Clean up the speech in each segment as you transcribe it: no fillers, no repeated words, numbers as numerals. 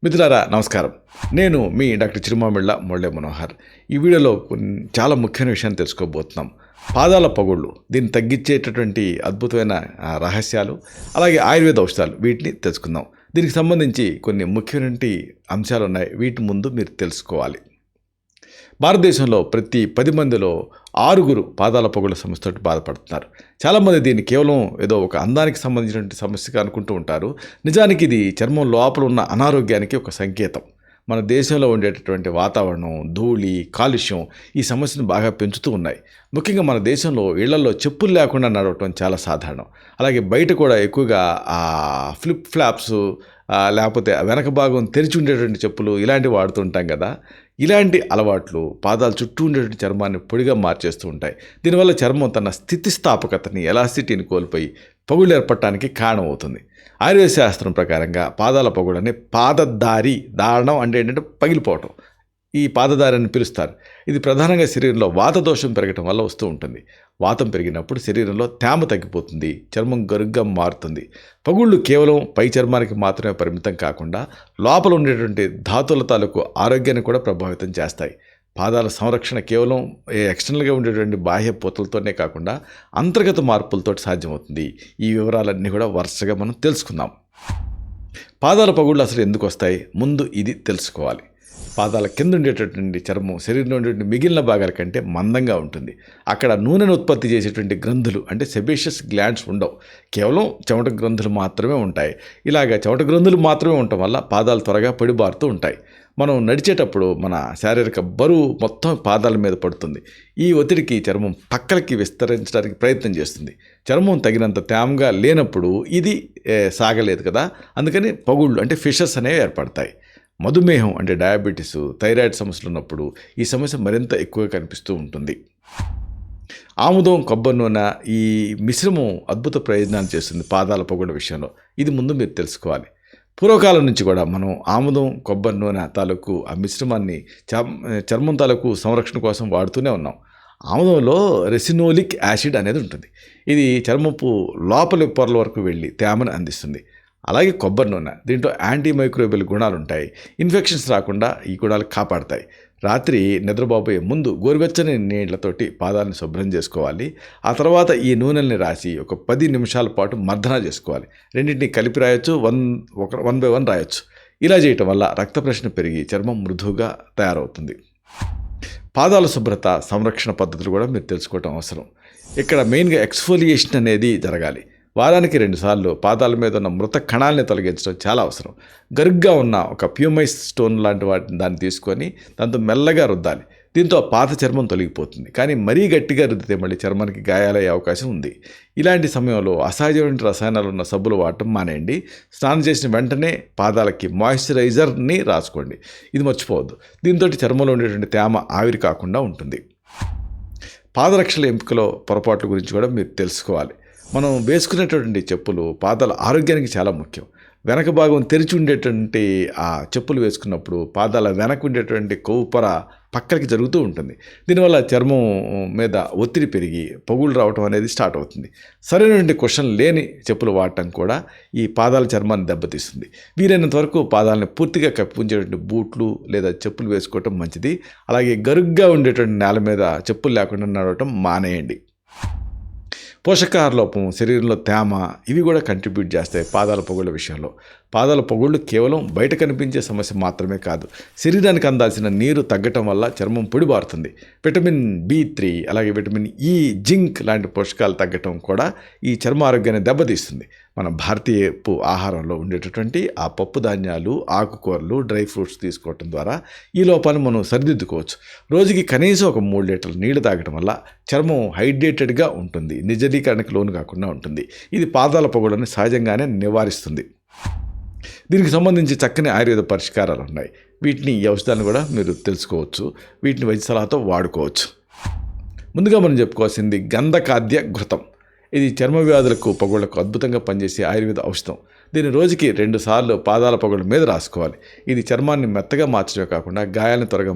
మిత్రులారా నమస్కారం. నేను మీ డాక్టర్ చిరుమామిళ్ళ మురళీ మనోహర్. ఈ వీడియోలో చాలా ముఖ్యమైన విషయాన్ని తెలుసుకోబోతున్నాం. పాదాల పగుళ్ళు, దీన్ని తగ్గించేటటువంటి అద్భుతమైన రహస్యాలు, అలాగే ఆయుర్వేద ఔషధాలు, వీటిని తెలుసుకుందాం. దీనికి సంబంధించి కొన్ని ముఖ్యమైన అంశాలు ఉన్నాయి. వీటి ముందు మీరు తెలుసుకోవాలి. భారతదేశంలో ప్రతి 10 మందిలో 6 పాదాల పగుళ్ళ సమస్యతో బాధపడుతున్నారు. చాలామంది దీన్ని కేవలం ఏదో ఒక అందానికి సంబంధించినటువంటి సమస్యగా అనుకుంటూ ఉంటారు. నిజానికి ఇది చర్మం లోపల ఉన్న అనారోగ్యానికి ఒక సంకేతం. మన దేశంలో ఉండేటటువంటి వాతావరణం, ధూళి, కాలుష్యం ఈ సమస్యను బాగా పెంచుతూ ఉన్నాయి. ముఖ్యంగా మన దేశంలో ఇళ్లలో చెప్పులు లేకుండా నడవటం చాలా సాధారణం. అలాగే బయట కూడా ఎక్కువగా ఫ్లిప్ ఫ్లాప్స్, లేకపోతే వెనక భాగం తెరిచి ఉండేటువంటి చెప్పులు ఇలాంటివి వాడుతుంటాం కదా. ఇలాంటి అలవాట్లు పాదాల చుట్టూ ఉండేటువంటి చర్మాన్ని పొడిగా మార్చేస్తూ ఉంటాయి. దీనివల్ల చర్మం తన స్థితిస్థాపకతని, ఎలాసిటీని కోల్పోయి పగుళ్ళు ఏర్పడటానికి కారణమవుతుంది. ఆయుర్వేద శాస్త్రం ప్రకారంగా పాదాల పగుళ్ళని పాదదారి, దారణం అంటే ఏంటంటే పగిలిపోవటం, ఈ పాదదారి అని పిలుస్తారు. ఇది ప్రధానంగా శరీరంలో వాత దోషం పెరగటం వల్ల వస్తూ ఉంటుంది. వాతం పెరిగినప్పుడు శరీరంలో తేమ తగ్గిపోతుంది, చర్మం గరుగ్గా మారుతుంది. పగుళ్ళు కేవలం పై చర్మానికి మాత్రమే పరిమితం కాకుండా లోపల ఉండేటువంటి ధాతుల తాలూకు ఆరోగ్యాన్ని కూడా ప్రభావితం చేస్తాయి. పాదాల సంరక్షణ కేవలం ఎక్స్టర్నల్గా ఉండేటువంటి బాహ్య పూతలతోనే కాకుండా అంతర్గత మార్పులతో సాధ్యమవుతుంది. ఈ వివరాలన్నీ కూడా వరుసగా మనం తెలుసుకుందాం. పాదాల పగుళ్ళు అసలు ఎందుకు వస్తాయి? ముందు ఇది తెలుసుకోవాలి. పాదాల కింద ఉండేటటువంటి చర్మం శరీరంలో ఉండేటువంటి మిగిలిన భాగాల కంటే మందంగా ఉంటుంది. అక్కడ నూనెను ఉత్పత్తి చేసేటువంటి గ్రంథులు అంటే సెబేషియస్ గ్లాండ్స్ ఉండవు. కేవలం చెమట గ్రంథులు మాత్రమే ఉంటాయి. ఇలాగ చెమట గ్రంథులు మాత్రమే ఉండటం వల్ల పాదాలు త్వరగా పొడిబారుతూ ఉంటాయి. మనం నడిచేటప్పుడు మన శారీరక బరువు మొత్తం పాదాల మీద పడుతుంది. ఈ ఒత్తిడికి చర్మం పక్కలకి విస్తరించడానికి ప్రయత్నం చేస్తుంది. చర్మం తగినంత తేమగా లేనప్పుడు ఇది సాగలేదు కదా, అందుకని పగుళ్ళు అంటే ఫిషర్స్ అనేవి ఏర్పడతాయి. మధుమేహం అంటే డయాబెటీసు, థైరాయిడ్ సమస్యలు ఉన్నప్పుడు ఈ సమస్య మరింత ఎక్కువగా కనిపిస్తూ ఉంటుంది. ఆముదం, కొబ్బరి నూనె ఈ మిశ్రమం అద్భుత ప్రయోజనాలు చేస్తుంది పాదాల పగుళ్ళ విషయంలో. ఇది ముందు మీరు తెలుసుకోవాలి. పూర్వకాలం నుంచి కూడా మనం ఆముదం, కొబ్బరి నూనె తాలూకు ఆ మిశ్రమాన్ని చర్మం తాలూకు సంరక్షణ కోసం వాడుతూనే ఉన్నాం. ఆముదంలో రెసినోలిక్ యాసిడ్ అనేది ఉంటుంది. ఇది చర్మపు లోపలి పొరల వరకు వెళ్ళి తేమను అందిస్తుంది. అలాగే కొబ్బరి నూనె, దీంట్లో యాంటీమైక్రోబియల్ గుణాలు ఉంటాయి. ఇన్ఫెక్షన్స్ రాకుండా ఈ గుణాలు కాపాడతాయి. రాత్రి నిద్రపోయే ముందు గోరువెచ్చని నీళ్లతోటి పాదాలను శుభ్రం చేసుకోవాలి. ఆ తర్వాత ఈ నూనెల్ని రాసి ఒక 10 నిమిషాల పాటు మర్దన చేసుకోవాలి. రెండింటిని కలిపి రాయొచ్చు, వన్ బై వన్ రాయొచ్చు. ఇలా చేయటం వల్ల రక్త ప్రసరణ పెరిగి చర్మం మృదువుగా తయారవుతుంది. పాదాల శుభ్రత, సంరక్షణ పద్ధతులు కూడా మీరు తెలుసుకోవటం అవసరం. ఇక్కడ మెయిన్గా ఎక్స్ఫోలియేషన్ అనేది జరగాలి. వారానికి 2 సార్లు పాదాల మీద ఉన్న మృత కణాలని తొలగించడం చాలా అవసరం. గరుగ్గా ఉన్న ఒక ప్యూమైస్ స్టోన్ లాంటి దాన్ని తీసుకొని దాంతో మెల్లగా రుద్దాలి. దీంతో పాత చర్మం తొలగిపోతుంది. కానీ మరీ గట్టిగా రుద్దితే మళ్ళీ చర్మానికి గాయాలయ్యే అవకాశం ఉంది. ఇలాంటి సమయంలో అసహజమైన రసాయనాలు ఉన్న సబ్బులు వాడటం మానేయండి. స్నానం చేసిన వెంటనే పాదాలకి మాయిశ్చరైజర్ని రాసుకోండి. ఇది మర్చిపోవద్దు. దీంతో చర్మంలో ఉండేటువంటి తేమ ఆవిరి కాకుండా ఉంటుంది. పాదరక్షల ఎంపికలో పొరపాట్ల గురించి కూడా మీరు తెలుసుకోవాలి. మనం వేసుకునేటటువంటి చెప్పులు పాదాల ఆరోగ్యానికి చాలా ముఖ్యం. వెనక భాగం తెరిచి ఉండేటువంటి ఆ చెప్పులు వేసుకున్నప్పుడు పాదాల వెనక ఉండేటువంటి కొవ్వు పొర పక్కకి జరుగుతూ ఉంటుంది. దీనివల్ల చర్మం మీద ఒత్తిడి పెరిగి పగుళ్ళు రావటం అనేది స్టార్ట్ అవుతుంది. సరైనటువంటి కుషన్ లేని చెప్పులు వాడటం కూడా ఈ పాదాల చర్మాన్ని దెబ్బతీస్తుంది. వీలైనంత వరకు పాదాలను పూర్తిగా కప్పి ఉంచేటువంటి బూట్లు లేదా చెప్పులు వేసుకోవటం మంచిది. అలాగే గరుగ్గా ఉండేటువంటి నేల మీద చెప్పులు లేకుండా నడవటం మానేయండి. పోషకాహార లోపం, శరీరంలో తేమ ఇవి కూడా కంట్రిబ్యూట్ చేస్తాయి పాదాల పగుళ్ళ విషయంలో. పాదాల పగుళ్ళు కేవలం బయట కనిపించే సమస్య మాత్రమే కాదు, శరీరానికి అందాల్సిన నీరు తగ్గటం వల్ల చర్మం పొడిబారుతుంది. విటమిన్ B3 అలాగే విటమిన్ E, జింక్ లాంటి పోషకాలు తగ్గటం కూడా ఈ చర్మ ఆరోగ్యాన్ని దెబ్బతీస్తుంది. మన భారతీయపు ఆహారంలో ఉండేటటువంటి ఆ పప్పు ధాన్యాలు, ఆకుకూరలు, డ్రై ఫ్రూట్స్ తీసుకోవటం ద్వారా ఈ లోపాన్ని మనం సరిదిద్దుకోవచ్చు. రోజుకి కనీసం ఒక 3 లీటర్ల నీళ్లు తాగటం వల్ల చర్మం హైడ్రేటెడ్గా ఉంటుంది, నిర్జలీకరణకు లోను కాకుండా ఉంటుంది. ఇది పాదాల పగుళ్ళని సహజంగానే నివారిస్తుంది. దీనికి సంబంధించి చక్కని ఆయుర్వేద పరిష్కారాలు ఉన్నాయి. వీటిని ఈ ఔషధాలను కూడా మీరు తెలుసుకోవచ్చు. వీటిని వైద్య సలహాతో వాడుకోవచ్చు. ముందుగా మనం చెప్పుకోవాల్సింది గంధకాద్య ఘృతం. ఇది చర్మ వ్యాధులకు, పగుళ్లకు అద్భుతంగా పనిచేసే ఆయుర్వేద ఔషధం. దీన్ని రోజుకి 2 సార్లు పాదాల పగుళ్ళ మీద రాసుకోవాలి. ఇది చర్మాన్ని మెత్తగా మార్చడమే కాకుండా గాయాలను త్వరగా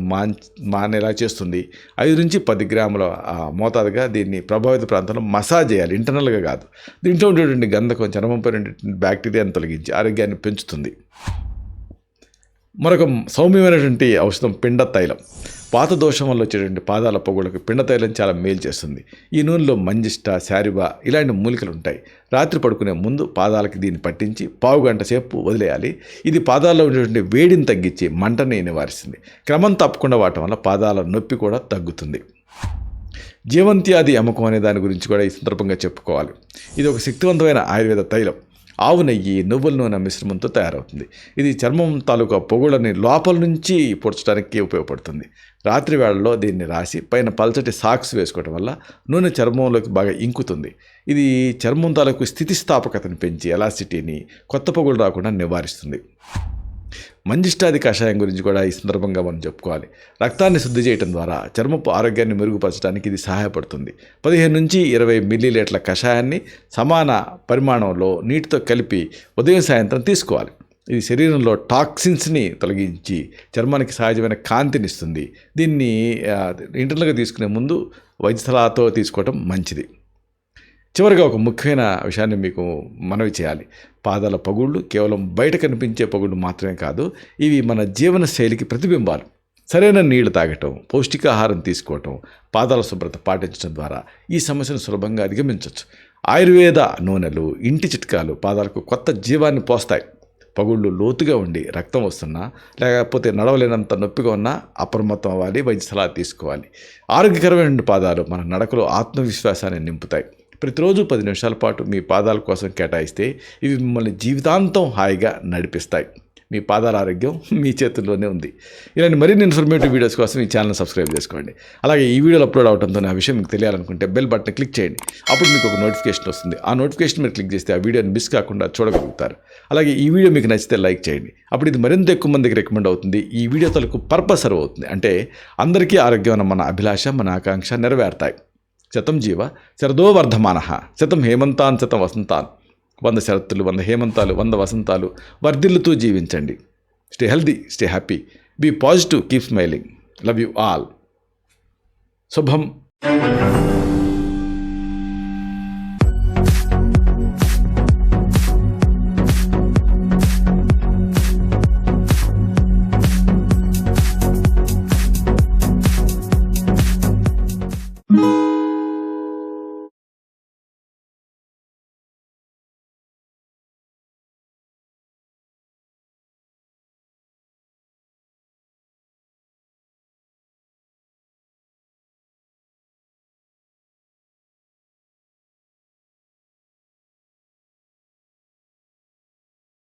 మానేలా చేస్తుంది. 5 నుంచి 10 గ్రాముల మోతాదుగా దీన్ని ప్రభావిత ప్రాంతంలో మసాజ్ చేయాలి, ఇంటర్నల్గా కాదు. దీంట్లో ఉండేటువంటి గంధకం చర్మంపై ఉండేటువంటి బ్యాక్టీరియాను తొలగించి ఆరోగ్యాన్ని పెంచుతుంది. మరొక సౌమ్యమైనటువంటి ఔషధం పిండ తైలం. వాత దోషం వల్ల వచ్చేటువంటి పాదాల పొగుళ్ళకు పిండ తైలం చాలా మేలు చేస్తుంది. ఈ నూనెలో మంజిష్ట, శారిబా ఇలాంటి మూలికలు ఉంటాయి. రాత్రి పడుకునే ముందు పాదాలకి దీన్ని పట్టించి పావు గంట సేపు వదిలేయాలి. ఇది పాదాల్లో ఉండేటువంటి వేడిని తగ్గించి మంటని నివారిస్తుంది. క్రమం తప్పకుండా వాడటం వల్ల పాదాల నొప్పి కూడా తగ్గుతుంది. జీవంత్యాది అమ్మకం అనే దాని గురించి కూడా ఈ సందర్భంగా చెప్పుకోవాలి. ఇది ఒక శక్తివంతమైన ఆయుర్వేద తైలం. ఆవు నెయ్యి, నువ్వుల నూనె మిశ్రమంతో తయారవుతుంది. ఇది చర్మం తాలూకా పొగుళ్ళని లోపల నుంచి పొడ్చడానికి ఉపయోగపడుతుంది. రాత్రి వేళల్లో దీన్ని రాసి పైన పల్చటి సాక్స్ వేసుకోవడం వల్ల నూనె చర్మంలోకి బాగా ఇంకుతుంది. ఇది చర్మం తాలూకు స్థితిస్థాపకతను పెంచి ఎలాసిటీని, కొత్త పొగులు రాకుండా నివారిస్తుంది. మంజిష్టాది కషాయం గురించి కూడా ఈ సందర్భంగా మనం చెప్పుకోవాలి. రక్తాన్ని శుద్ధి చేయడం ద్వారా చర్మపు ఆరోగ్యాన్ని మెరుగుపరచడానికి ఇది సహాయపడుతుంది. 15 నుంచి 20 మిల్లీలీటర్ల కషాయాన్ని సమాన పరిమాణంలో నీటితో కలిపి ఉదయం సాయంత్రం తీసుకోవాలి. ఇది శరీరంలో టాక్సిన్స్ని తొలగించి చర్మానికి సహజమైన కాంతినిస్తుంది. దీన్ని ఇంటర్నల్గా తీసుకునే ముందు వైద్య సలహాతో తీసుకోవటం మంచిది. చివరిగా ఒక ముఖ్యమైన విషయాన్ని మీకు మనవి చేయాలి. పాదాల పగుళ్ళు కేవలం బయట కనిపించే పగుళ్ళు మాత్రమే కాదు, ఇవి మన జీవన శైలికి ప్రతిబింబాలు. సరైన నీళ్లు తాగటం, పౌష్టికాహారం తీసుకోవటం, పాదాల శుభ్రత పాటించడం ద్వారా ఈ సమస్యను సులభంగా అధిగమించవచ్చు. ఆయుర్వేద నూనెలు, ఇంటి చిట్కాలు పాదాలకు కొత్త జీవాన్ని పోస్తాయి. పగుళ్ళు లోతుగా ఉండి రక్తం వస్తున్నా, లేకపోతే నడవలేనంత నొప్పిగా ఉన్నా అప్రమత్తం అవ్వాలి, వైద్య సలహా తీసుకోవాలి. ఆరోగ్యకరమైన పాదాలు మన నడకలో ఆత్మవిశ్వాసాన్ని నింపుతాయి. ప్రతిరోజు 10 నిమిషాల పాటు మీ పాదాల కోసం కేటాయిస్తే ఇవి మిమ్మల్ని జీవితాంతం హాయిగా నడిపిస్తాయి. మీ పాదాల ఆరోగ్యం మీ చేతుల్లోనే ఉంది. ఇలాంటి మరిన్ని ఇన్ఫర్మేటివ్ వీడియోస్ కోసం ఈ ఛానల్ సబ్స్క్రైబ్ చేసుకోండి. అలాగే ఈ వీడియోలు అప్లోడ్ అవడంతో ఆ విషయం మీకు తెలియాలనుకుంటే బెల్ బటన్ క్లిక్ చేయండి. అప్పుడు మీకు ఒక నోటిఫికేషన్ వస్తుంది. ఆ నోటిఫికేషన్ మీరు క్లిక్ చేస్తే ఆ వీడియోని మిస్ కాకుండా చూడగలుగుతారు. అలాగే ఈ వీడియో మీకు నచ్చితే లైక్ చేయండి. అప్పుడు ఇది మరింత ఎక్కువ మందికి రికమెండ్ అవుతుంది. ఈ వీడియో తలకు పర్పస్ సర్వ్ అవుతుంది. అంటే అందరికీ ఆరోగ్యం అన్న మన అభిలాష, మన ఆకాంక్ష నెరవేరుతాయి. శతం జీవ శరదో వర్ధమానః, శతం హేమంతాన్ శతం వసంతాన్. 100 శరత్తులు, 100 హేమంతాలు, 100 వసంతాలు వర్ధిల్లుతూ జీవించండి. Stay healthy, stay happy, be positive, keep smiling. Love you all. శుభం.